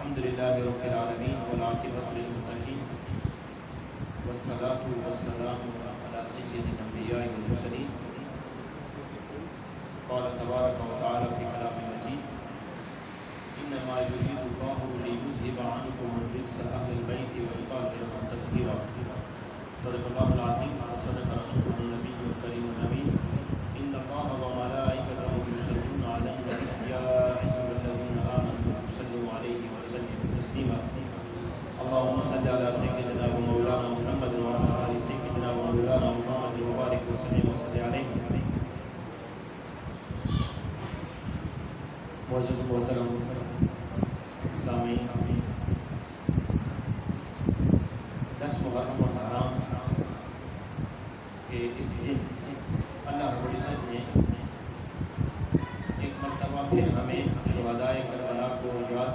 الحمد لله رب العالمين والعاقبة للمتقين والصلاة والسلام على سيد الأنبياء والمرسلين. قال تبارك وتعالى في كلام مجيد: إنما يريد الله ليذهب عنكم الرجس أهل البيت ويطهركم تطهيرا. صدق الله العظيم وصدق رسوله النبي الكريم الأمين. إن الله وملائكته يصلون على النبي يا أيها الذين آمنوا صلوا عليه وسلموا تسليما. اللهم صل على سيدنا ومولانا محمد وعلى آل سيدنا ومولانا محمد وبارك وسلم وصل عليه. معزز محترم سامعین، 10 محرم الحرام کے اس دن اللہ رب العزت نے ایک مرتبہ پھر ہمیں شہدائے کربلا کو یاد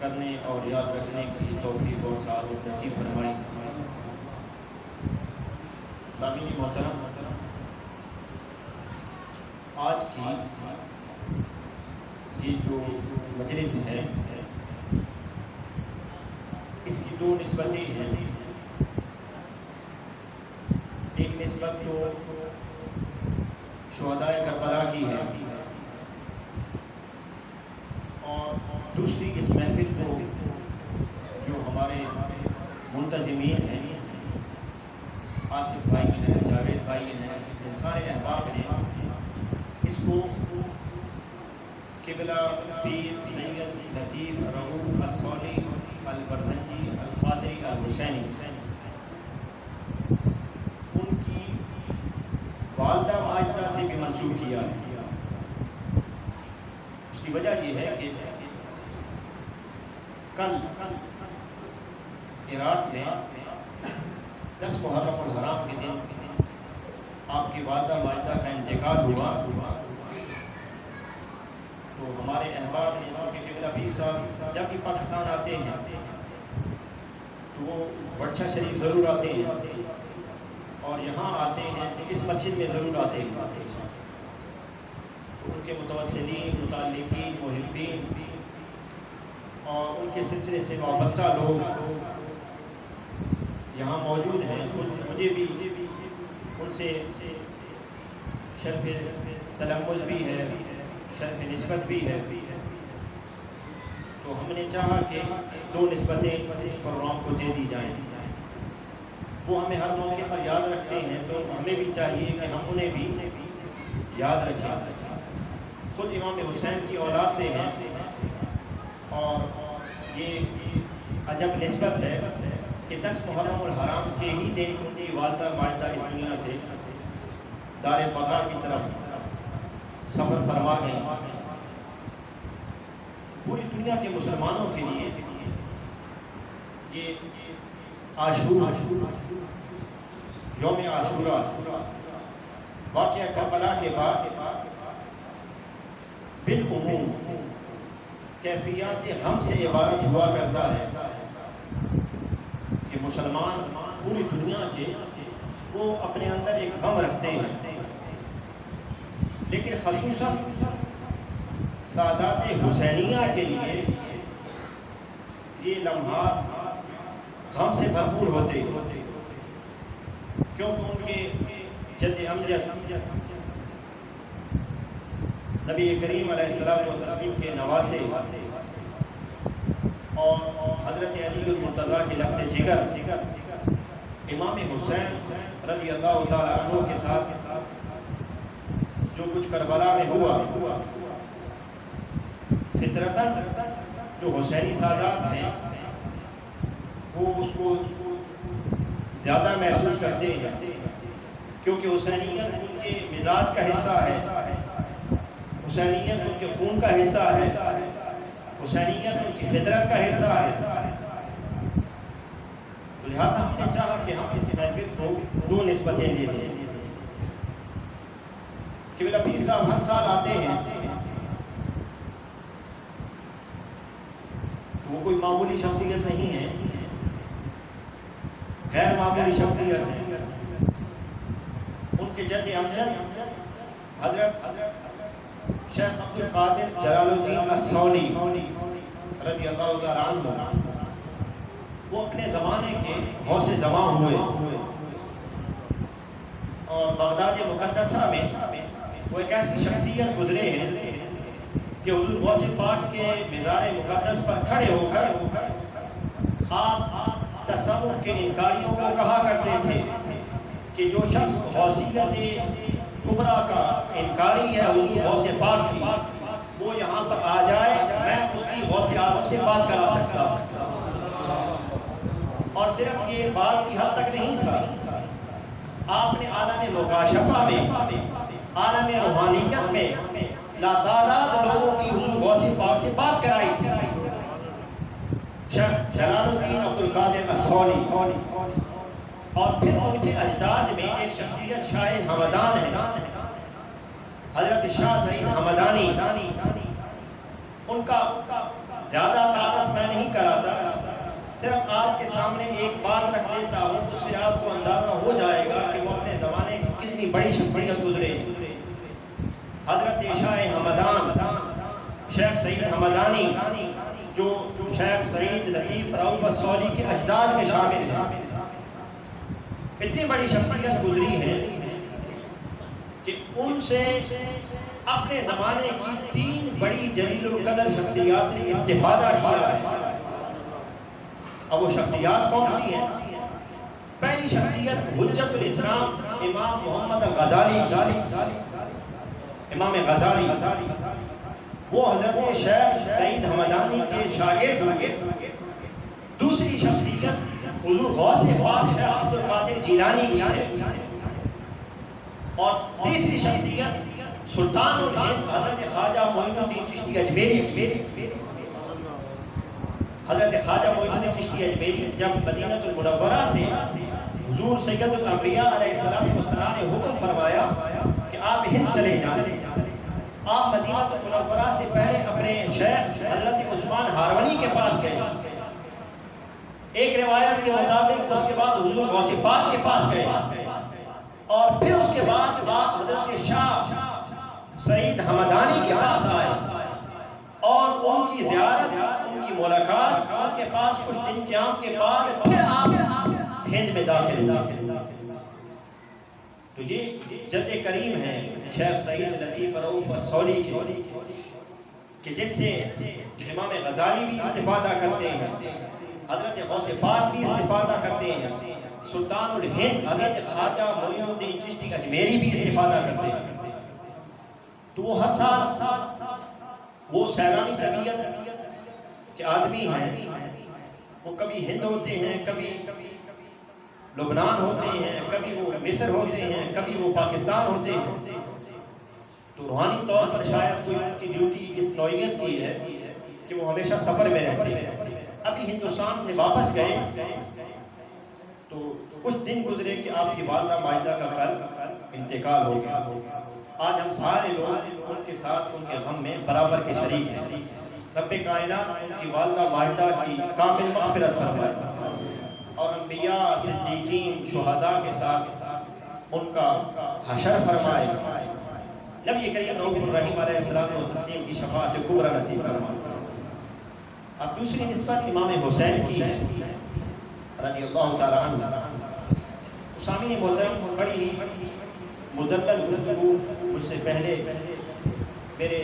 کرنے اور یاد رکھنے کی توفیق اور سعادت نصیب فرمائی. سامعین محترم، آج کی یہ جو مجلس ہے اس کی 2 نسبتیں ہیں. ایک نسبت تو شہدائے کربلا کی ہے اور دوسری اس محفل کو جو ہمارے منتظمین ہیں، آصف بھائی ہیں، جاوید بھائی ہیں، ان سارے احباب نے اس کو قبلہ پیر سید لطیف رؤوف الصولی البرزنجی القادری الحسینی ان کی والدہ ماجدہ سے بھی منسوب کیا ہے. اس کی وجہ یہ ہے کہ کل عراق میں 10 محرم الحرام کے دن آپ کی والدہ ماجدہ کا انتقال ہوا. تو ہمارے احباب نے چونکہ قبلہ پیر صاحب جب بھی پاکستان آتے ہیں تو وہ ورچہ شریف ضرور آتے ہیں اور یہاں آتے ہیں تو اس مسجد میں ضرور آتے ہیں. ان کے متوسلین، متعلقین، محبین اور ان کے سلسلے سے وابستہ لوگ یہاں موجود ہیں. مجھے بھی ان سے شرف تلمذ بھی ہے، شرف نسبت بھی ہے. تو ہم نے چاہا کہ 2 نسبتیں اس پروگرام کو دے دی جائیں. وہ ہمیں ہر موقع پر یاد رکھتے ہیں تو ہمیں بھی چاہیے کہ ہم انہیں بھی یاد رکھیں. خود امام حسین کی اولاد سے ہیں اور یہ عجب نسبت ہے کہ 10 محرم الحرام کے ہی دن ان کی والدہ ماجدہ اس دنیا سے دار بقا کی طرف سفر فرما گئیں. پوری دنیا کے مسلمانوں کے لیے یہ عاشورہ، یوم عاشورہ، واقعہ کربلا کے بعد بالعموم کیفیات غم سے عبارت ہوا کرتا ہے کہ مسلمان پوری دنیا کے وہ اپنے اندر ایک غم رکھتے ہیں، لیکن خصوصاً سادات حسینیہ کے لیے یہ لمحات غم سے بھرپور ہوتے ہیں، کیونکہ ان کے جد امجد نبی کریم علیہ السلام و تسلیم کے نواسے اور حضرت علی المرتضیٰ کے لخت جگر امام حسین رضی اللہ تعالیٰ عنہ کے ساتھ جو کچھ کربلا میں ہوا، فطرتاً جو حسینی سادات ہیں وہ اس کو زیادہ محسوس کرتے ہیں، کیونکہ حسینیت ان کے مزاج کا حصہ ہے، حسینیت ان کے خون کا حصہ ہے، حسینیت ان کی فطرت کا حصہ ہے. تو لہٰذا ہم نے چاہا کہ ہم اس محفل کو 2 نسبتیں دے دیں. قبلہ پیر صاحب ہر سال آتے ہیں، وہ کوئی معمولی شخصیت نہیں ہے، غیر معمولی شخصیت ہے. ان کے جد امجد حضرت شیخ عبد القادر جلال الدین الصولی رضی اللہ تعالیٰ عنہ وہ اپنے زمانے کے غوث زماں ہوئے اور بغداد مقدسہ میں وہ ایک ایسی شخصیت گزرے ہیں کہ حضور غوث پاک کے مزار مقدس پر کھڑے ہو کر آپ تصوف کے انکاریوں کو کہا کرتے تھے کہ جو شخص غوثیت کبریٰ کا انکاری ہے حضور غوث پاک کی، وہ یہاں پر آ جائے، میں اس کی غوث اعظم سے بات کرا سکتا ہوں۔ اور صرف یہ بات کی حد تک نہیں تھا، آپ نے عالم مکاشفہ میں، عالم روحانیت میں لاتعداد لوگوں کی حضور غوث پاک سے بات کرائی تھی۔ شیخ جلال الدین عبدالقادر الصولی، اور پھر ان کے اجداد میں ایک شخصیت شاہ ہمدان ہے، حضرت شاہ سعید ہمدانی۔ ان کا زیادہ تعارف میں نہیں کراتا، صرف آپ کے سامنے ایک بات رکھ دیتا ہوں، اس سے آپ کو اندازہ ہو جائے گا کہ وہ اپنے زمانے کی کتنی بڑی شخصیت گزرے۔ حضرت شاہ ہمدان، شیخ سعید ہمدانی، جو شیخ سعید لطیف رؤف الصولی کے اجداد میں شامل ہیں، اتنی بڑی شخصیت گزری ہے کہ ان سے اپنے زمانے کی 3 بڑی جلیل القدر شخصیات نے استفادہ کیا ہے۔ اب وہ شخصیات کون سی ہیں؟ پہلی شخصیت حجت الاسلام امام محمد الغزالی کی، امام غزالی، وہ حضرت شیخ سعید ہمدانی کے شاگرد ہوئے۔ دوسری شخصیت حضور غوث پاک شیخ عبدالقادر جیلانی کی ہے، اور تیسری شخصیت سلطان الہند حضرت خواجہ معین الدین چشتی اجمیری کی۔ حضرت خواجہ معین الدین چشتی اجمیری جب مدینہ المنورہ سے حضور سید الانبیاء علیہ السلام نے حکم فرمایا کہ آپ ہند چلے جائیں، آپ مدینہ المنورہ سے پہلے اپنے شیخ حضرت عثمان ہارونی کے پاس گئے، ایک روایت کے مطابق اس کے بعد حضور غوث پاک کے پاس گئے، اور پھر اس کے بعد آپ حضرت شاہ سعید ہمدانی کے پاس آئے، اور ان کی زیارت، ان کی ملاقات، ان کے پاس کچھ دن قیام کے بعد پھر آپ ہند میں داخل ہوئے۔ تو یہ جد کریم ہیں شیخ سعید لطیف رؤف الصولی کہ جن سے امام غزالی بھی استفادہ کرتے ہیں، حضرت غوث پاک بھی استفادہ کرتے ہیں، سلطان الہند حضرت خواجہ معین الدین چشتی اجمیری بھی استفادہ کرتے ہیں۔ تو وہ ہر سال وہ سیلانی طبیعت کے آدمی ہیں، وہ کبھی ہند ہوتے ہیں، کبھی لبنان ہوتے ہیں، کبھی وہ مصر ہوتے ہیں، کبھی وہ پاکستان ہوتے ہیں۔ تو روحانی طور پر شاید کوئی ان کی ڈیوٹی اس نوعیت کی ہے کہ وہ ہمیشہ سفر میں رہتے ہیں۔ ابھی ہندوستان سے واپس گئے تو کچھ دن گزرے کہ آپ کی والدہ ماجدہ کا کل انتقال ہو گیا۔ آج ہم سارے لوگ ان کے ساتھ ان کے غم میں برابر کے شریک ہیں۔ رب کائنات ان کی والدہ ماجدہ کی کامل مغفرت فرمائے، اور انبیاء، صدیقین، شہداء کے ساتھ ان کا حشر فرمائے۔ نبی کریم رؤوف الرحیم علیہ السلام و تسلیم کی شفاعت کبریٰ نصیب فرمائے۔ اب دوسری نسبت امام حسین کی ہے رضی اللہ تعالیٰ عنہ۔ سامعین محترم، بڑی ہی مدلل گفتگو مجھ سے پہلے میرے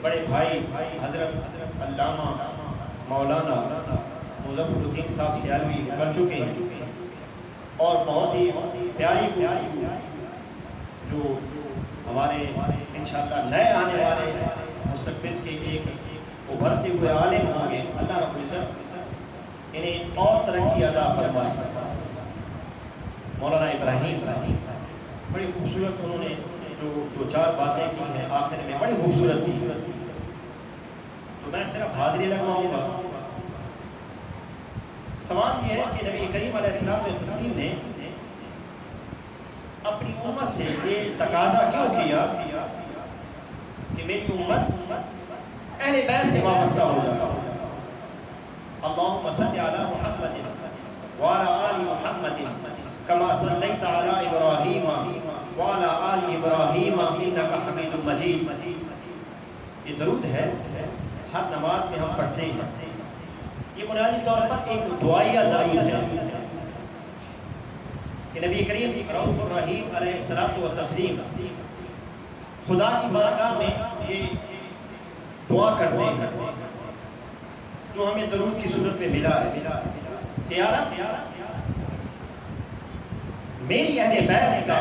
بڑے بھائی حضرت علامہ مولانا مظفر الدین صاحب سیالوی کر چکے ہیں، اور بہت ہی پیاری گفتگو جو ہمارے انشاءاللہ نئے آنے والے مستقبل کے ایک ابھرتے ہوئے عالم ہوں گے، اللہ رب العزت انہیں اور ترقی عطا فرمائے۔ مولانا ابراہیم صاحب بڑی خوبصورت انہوں نے جو 2-4 باتیں کی ہیں آخر میں، بڑی خوبصورت کی، تو میں صرف حاضری لگواؤں گا۔ سوال یہ ہے کہ نبی کریم علیہ السلام تسلیم نے اپنی امت سے یہ تقاضا کیوں کیا کہ میری امت اہل بیت سے وابستہ ہو جائے؟ اللہم صلی علی محمد وعلی آل محمد کما صلیت علی ابراہیم وعلی آل ابراہیم انک حمید مجید۔ یہ درود ہے، ہر نماز میں ہم پڑھتے ہیں، یہ بنیادی طور پر ایک دعائیہ دلیل ہے کہ نبی کریم رؤوف الرحیم علیہ الصلوۃ والتسلیم خدا کی بارگاہ میں یہ دعا کرتے ہیں جو ہمیں درود کی صورت میں ملا ہے کہ یا رب میری اہل بیت کا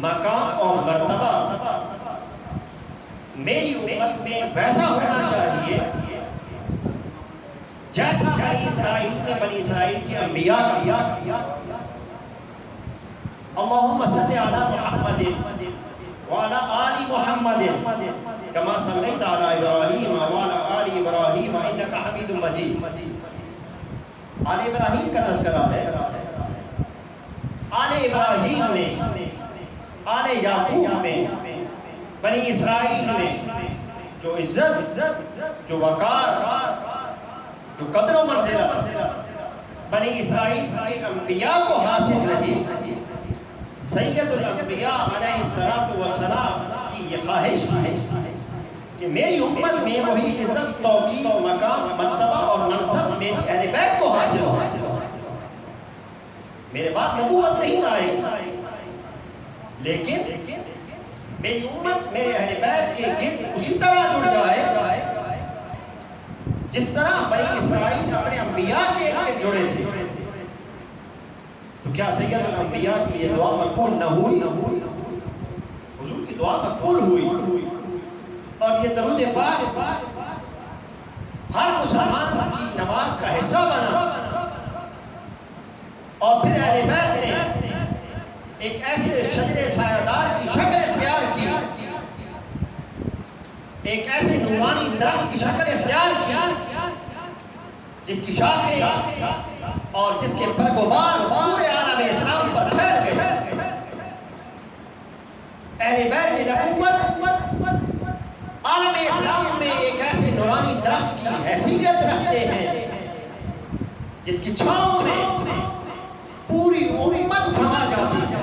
مقام اور مرتبہ میری امت میں ویسا ہونا چاہیے جیسا بنی اسرائیل میں بنی اسرائیل کے انبیاء کا اللہم صلی علی محمد وعلی آل محمد کما صلیت علی ابراہیم وعلی آل ابراہیم انک حمید مجید. آل ابراہیم کا تذکرہ ہے. آل ابراہیم میں، آل یعقوب میں، بنی اسرائیل میں جو عزت، جو وقار، جو قدر و منزلہ بنی اسرائیل کے انبیاء کو حاصل رہی، سید الانبیاء علیہ الصلوۃ والسلام کی یہ خواہش ہے کہ میری امت میں وہی عزت، توقیر، مقام، مرتبہ اور منصب میری اہل بیت کو حاصل ہو. میرے بعد نبوت نہیں آئے لیکن میری امت میرے اہل بیت کے گرد اسی طرح جڑ جائے جس طرح بنی اسرائیل اپنے انبیاء کے گرد جڑے تھے. تو کیا سید الانبیاء کی یہ دعا مقبول نہ ہوئی؟ حضور کی دعا مقبول ہوئی اور یہ درود پاک ہر مسلمان کی نماز کا حصہ بنا. اور پھر اہل بیت نے ایک ایسے شجر سایہ دار کی شکل اختیار کی، ایک ایسے نورانی درخت کی شکل اختیار کی جس کی شاخیں اور جس کے برگ و بار پورے عالم اسلام پر پھیل گئے. اہل بیت نبوت عالم اسلام میں ایک ایسے نورانی درخت کی حیثیت رکھتے ہیں جس کی چھاؤں میں پوری امت سما جاتی ہے.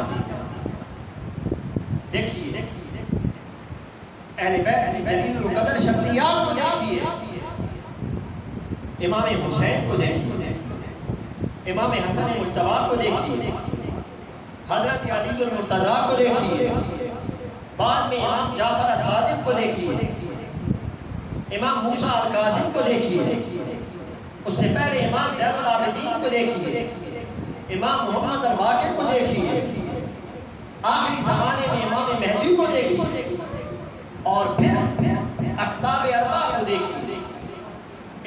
دیکھیے اہل بیت کی جلیل القدر شخصیات کو دیکھیے. امام حسین کو دیکھیے، امام حسن مجتبی کو دیکھیے، حضرت علی المرتضیٰ کو دیکھیے، بعد میں امام جعفر صادق کو دیکھیے، امام موسیٰ الکاظم کو دیکھیے، اس سے پہلے امام زین العابدین کو دیکھیے، امام محمد الباقر کو دیکھیے، آخری زمانے میں امام مہدی کو دیکھیے، اور پھر اقطاب اربعہ کو دیکھیے،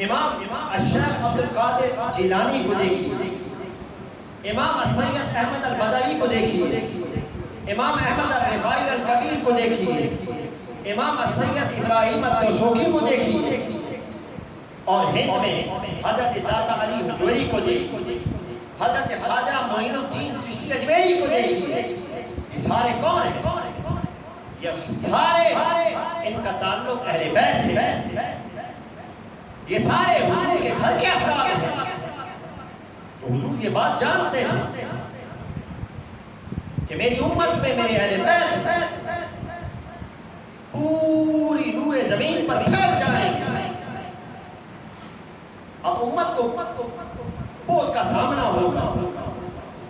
امام الشیخ عبد القادر جیلانی کو دیکھیے، امام السید احمد البدوی کو دیکھیے، امام احمد الرفاعی الکبیر کو دیکھیے، امام السید ابراہیم الدوسوقی کو دیکھیے، اور ہند میں حضرت داتا علی حجویری کو دیکھیے، حضرت خواجہ معین الدین چشتی اجمیری کو دیکھیے. یہ سارے کون ہیں؟ یہ سارے ان کا تعلق اہل بیت سے، یہ سارے حضور کے گھر کے افراد ہیں. تو حضور یہ بات جانتے ہیں کہ میری امت میں میرے اہل بیت پوری روئے زمین پر پھیل جائیں. اب امت کو بہت کا سامنا ہوگا،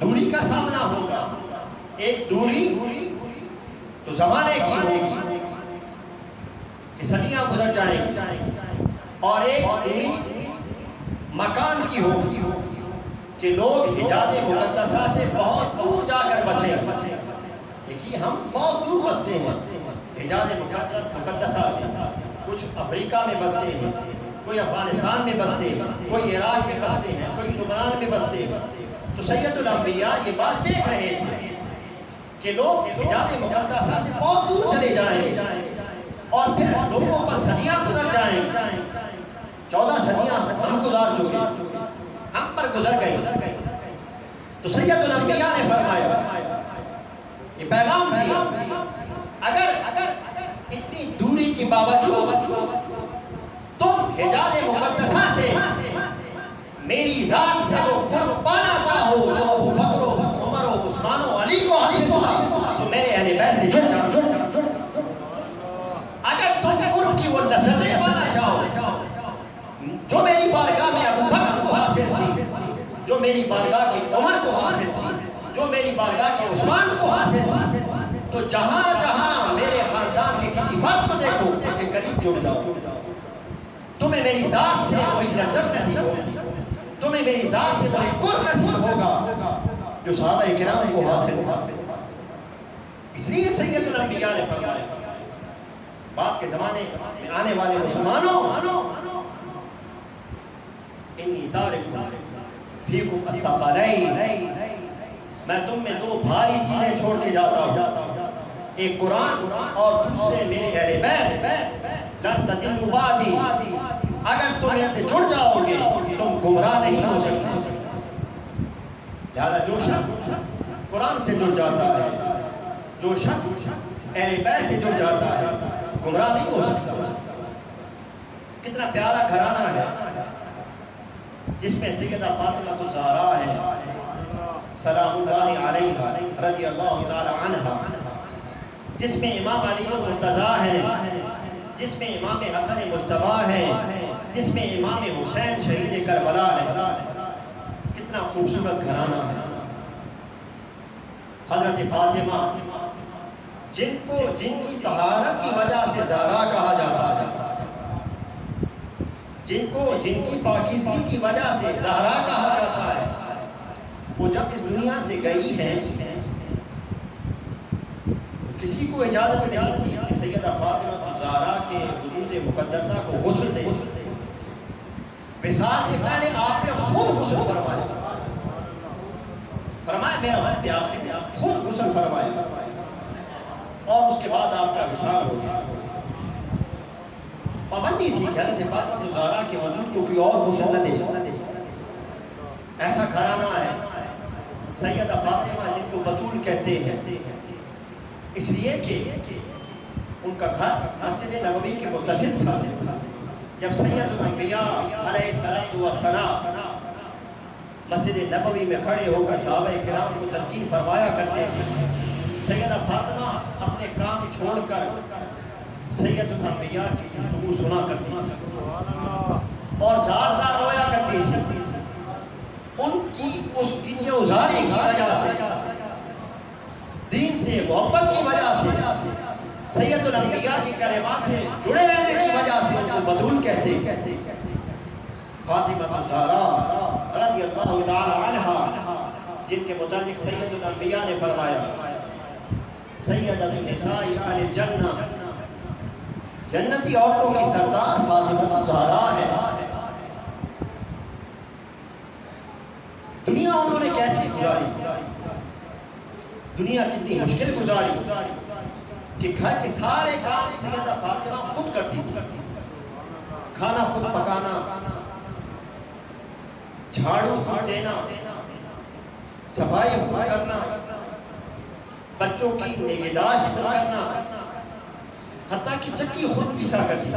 دوری کا سامنا ہوگا. ایک دوری تو زمانے کی ہوگی کہ صدیاں گزر جائیں گی، اور ایک دوری مکان کی ہوگی کہ لوگ حجاز مقدسہ سے بہت دور جا کر بسیں. دیکھیے ہم بہت دور بستے ہیں حجاز مقدسہ سے. کچھ افریقہ میں بستے ہیں، کوئی افغانستان میں بستے ہیں، کوئی عراق میں بستے ہیں، کوئی لبنان میں بستے ہیں. تو سید الانبیاء یہ بات دیکھ رہے تھے کہ لوگ حجاز مقدسہ سے بہت دور چلے جائیں اور پھر لوگوں پر صدیاں گزر جائیں. 14 صدیاں ہم گزار چکے، ہم پر گزر گئی. تو سید الانبیاء نے فرمایا، یہ پیغام دیا، اگر اتنی دوری کے باوجود تم حجاز مقدسہ سے میری ذات سے وہ قرب پانا چاہو جو ابو بکر و عمر و عثمان و علی کو حاصل تھا، تو میرے اہل بیت سے جڑ جاؤ. اگر تم قرب کی وہ لذتیں پانا چاہو جو میری بارگاہ کی عمر کو حاصل تھی، جو میری بارگاہ کے عثمان کو حاصل تھی، تو جہاں جہاں میرے خاندان کے کسی فرد کو دیکھو اس کے قریب جڑ جاؤ، تمہیں میری ذات سے وہی لذت نصیب ہوگی، تمہیں میری ذات سے وہی قرب نصیب ہوگا جو صحابہ کرام کو حاصل ہوا۔ اس لیے سید الانبیاء نے فرمایا بعد کے زمانے میں آنے والے مسلمانوں، انی تارک فیکم الثقلین، میں تم میں دو بھاری چیزیں چھوڑ کے جاتا ہوں، ایک قرآن اور دوسرے میرے اہل بیت، لن تضلوا بعدی، اگر تم ان سے جڑ جاؤ گے تم گمراہ نہیں ہو سکتے۔ لہذا جو شخص قرآن سے جڑ جاتا ہے، جو شخص اہل بیت سے جڑ جاتا ہے، گمراہ نہیں ہو سکتا۔ کتنا پیارا گھرانہ ہے جس میں سیدہ فاطمہ الزہرا ہے سلام اللہ علیہا رضی اللہ تعالی عنہا، جس میں امام علی المرتضیٰ ہے، جس میں امام حسن مجتبیٰ ہے، جس میں امام حسین شہید کربلا ہے۔ کتنا خوبصورت گھرانہ ہے۔ حضرت فاطمہ جن کی طہارت کی وجہ سے زہرا کہا جاتا ہے، جن کی پاکیزگی کی وجہ سے زہرا کہا جاتا ہے، وہ جب اس دنیا سے گئی ہیں کسی کو اجازت نہیں تھی کہ سیدہ فاطمہ الزہرا کے وجود مقدسہ کو غسل دے۔ وصال سے پہلے آپ نے خود غسل فرمایا میرا وقت آخر میں خود غسل فرمایا، اور اس کے بعد آپ کا وصال ہو گیا۔ پابندی تھی کہ حضرت فاطمہ الزہرا کے وجود کو کوئی اور غسل نہ دے۔ ایسا گھرانہ ہے سیدہ فاطمہ جن کو بطول کہتے ہیں، اس لیے کہ ان کا گھر مسجد نبوی کے متصل تھا۔ جب سید الانبیاء علیہ السلام مسجد نبوی میں کھڑے ہو کر صحابہ کرام کو تلقین فرمایا کرتے تھے، سیدہ فاطمہ اپنے کام چھوڑ کر سید الانبیاء کی گفتگو سنا کرتی تھی اور زار زار رویا کرتی تھی۔ ان کی اس دنیا ازاری کی وجہ سے، دین سے محبت کی وجہ سے، سید الانبیاء کی کلمات سے جڑے رہنے کی وجہ سے ان کو بطول کہتے ہیں۔ فاطمہ الزہرا رضی اللہ تعالی عنہا جن کے متعلق سید الانبیاء نے فرمایا سیدۃ النساء اہل الجنہ، جنتی عورتوں کی سردار فاطمہ الزہرا ہے۔ دنیا انہوں نے کیسی گزاری، دنیا کتنی مشکل گزاری کہ گھر کے سارے کام سیدہ فاطمہ خود کرتی تھی، کھانا خود پکانا، جھاڑو خود دینا، صفائی خود کرنا، بچوں کی نگہداشت خود کرنا، حتیٰ کہ چکی خود پیسا کرتی،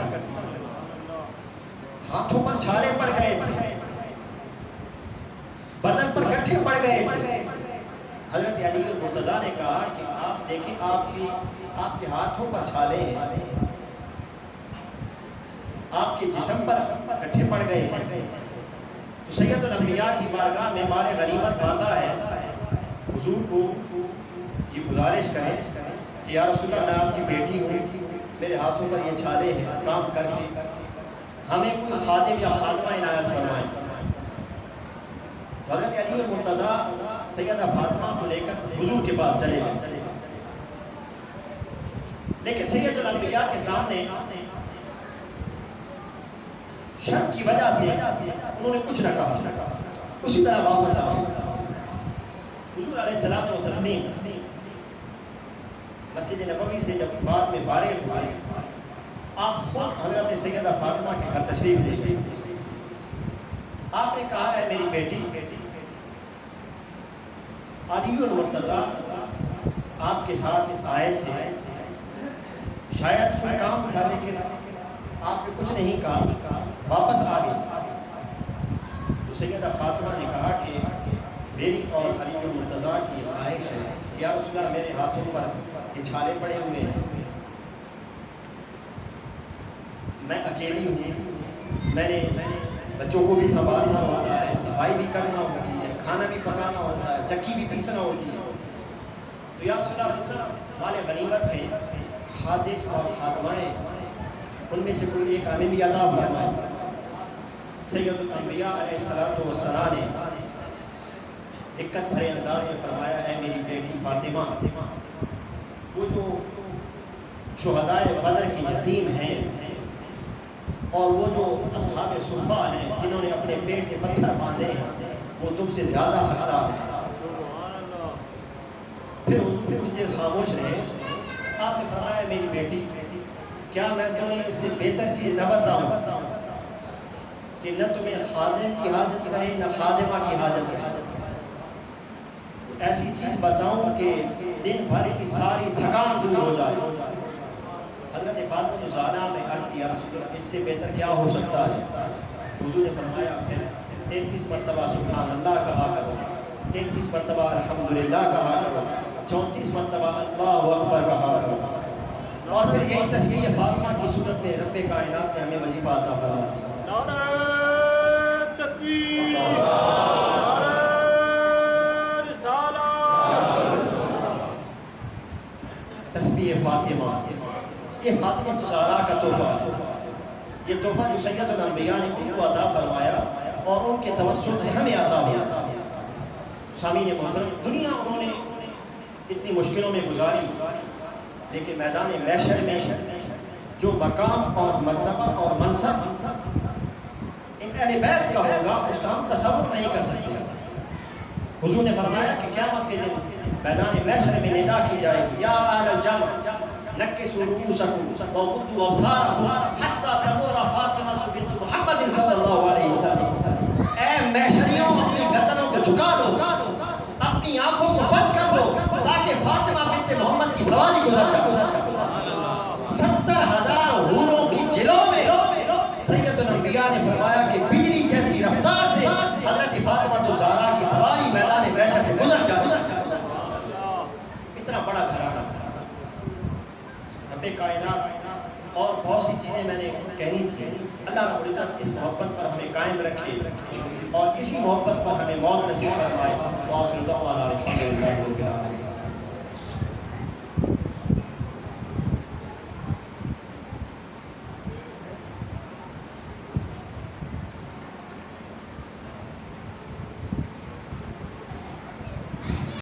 ہاتھوں پر چھالے پڑ گئے تھے، بدن پر گٹھے پڑ گئے تھے۔ حضرت علی المرتضیٰ نے کہا کہ آپ دیکھیں آپ کے ہاتھوں پر چھالے ہیں، آپ کے جسم پر گٹھے پڑ گئے ہیں، تو سید الانبیاء کی بارگاہ میں مال غنیمت باندھا ہے، حضور کو یہ گزارش کریں کہ یا رسول اللہ میں آپ کی بیٹی ہوں، میرے ہاتھوں پر یہ چھالے ہیں، کام کر کے ہمیں کوئی خادم یا خادمہ عنایت فرمائیں۔ حضرت علی المرتضیٰ سیدہ فاطمہ کو لے کر حضور کے پاس چلے گئے، لیکن سید الانبیاء کے سامنے شرم کی وجہ سے انہوں نے کچھ نہ کہا، اسی طرح واپس آ گئے۔ حضور علیہ السلام و تسلیم مسجد نبوی سے جب بعد میں فارغ ہوئے، آپ خود حضرت سیدہ فاطمہ کے گھر تشریف لے گئے۔ آپ نے کہا ہے میری بیٹی علی المرتضیٰ آپ کے ساتھ آئے تھے، شاید کوئی کام تھا لیکن آپ نے کچھ نہیں کہا، واپس آ گئے۔ تو سیدہ فاطمہ نے کہا کہ میری اور علی المرتضیٰ کی خواہش ہے کہ یا رسول اللہ میرے ہاتھوں پر یہ چھالے پڑے ہوئے ہیں، میں اکیلی ہوں، میں نے بچوں کو بھی سنبھالنا ہوتا ہے، صفائی بھی کرنا ہوتی ہے، کھانا بھی پکانا ہوتا ہے، چکی بھی پیسنا ہوتی ہے. تو یا رسول اللہ صلی اللہ علیہ وسلم مال غنیمت میں خادم اور خادمائیں ان میں سے کوئی ایک ہمیں بھی عطا فرمائے. سید الانبیاء علیہ الصلوۃ والسلام نے دقت بھرے انداز میں فرمایا، اے میری بیٹی فاطمہ، وہ جو شہدائے بدر کی یتیم ہیں اور وہ جو اصحاب صفہ ہیں جنہوں نے اپنے پیٹ سے پتھر باندھے ہیں، وہ تم سے زیادہ حقدار ہیں. پھر حضور کچھ دیر خاموش رہے. آپ نے فرمایا، میری بیٹی، کیا میں تمہیں اس سے بہتر چیز نہ بتاؤں کہ نہ تمہیں خادم کی حاجت رہے نہ خادمہ کی حاجت رہے؟ ایسی چیز بتاؤں کہ دن بھر کی ساری تھکان دور ہو جائے. حضرت فاطمہ الزہرا نے عرض کیا، رسول اللہ، اس سے بہتر کیا ہو سکتا ہے؟ حضور نے فرمایا، پھر 33 مرتبہ سبحان اللہ کہا کرو، 33 مرتبہ الحمدللہ کہا کرو، 34 مرتبہ اللہ اکبر کہا کرو. اور پھر یہی تسبیح فاطمہ کی صورت میں رب کائنات نے ہمیں وظیفہ عطا فرما دیا. نعرہ تکبیر، نعرہ رسالت. تسبیح فاطمہ، یہ فاطمہ الزہرا کا تحفہ ہے. یہ تحفہ جو سید الانبیاء نے ان کو عطا فرمایا اور ان کے توسل سے ہمیں عطا ہوا. سامعین محترم، دنیا انہوں نے اتنی مشکلوں میں گزاری، لیکن میدان محشر میں جو مقام اور مرتبہ اور منصب ان اہل بیت کا ہوگا اس کا ہم تصور نہیں کر سکتے. حضور نے فرمایا کہ قیامت کے دن میدان محشر میں ندا کی جائے گی، یا اہل الجنہ نکسوا رؤوسکم وغضوا ابصارکم حتی تمر فاطمہ بنت محمد صلی اللہ علیہ وسلم. اے محشریوں، اپنی گردنوں کو جھکا دو، اپنی آنکھوں کو بند کر دو تاکہ فاطمہ بنت محمد کی سواری گزر جائے. 70,000 حوروں کی جلوں میں سید الانبیاء نے فرمایا کہ بجلی جیسی رفتار سے حضرت فاطمہ الزہرا کی سواری میدان محشر سے گزر جائے. اتنا بڑا گھرانہ رب کائنات. اور بہت سی چیزیں میں نے کہنی تھی. اللہ رب العزت اس محبت پر ہمیں قائم رکھے اور اسی محبت پر ہمیں موت نصیب فرمائے.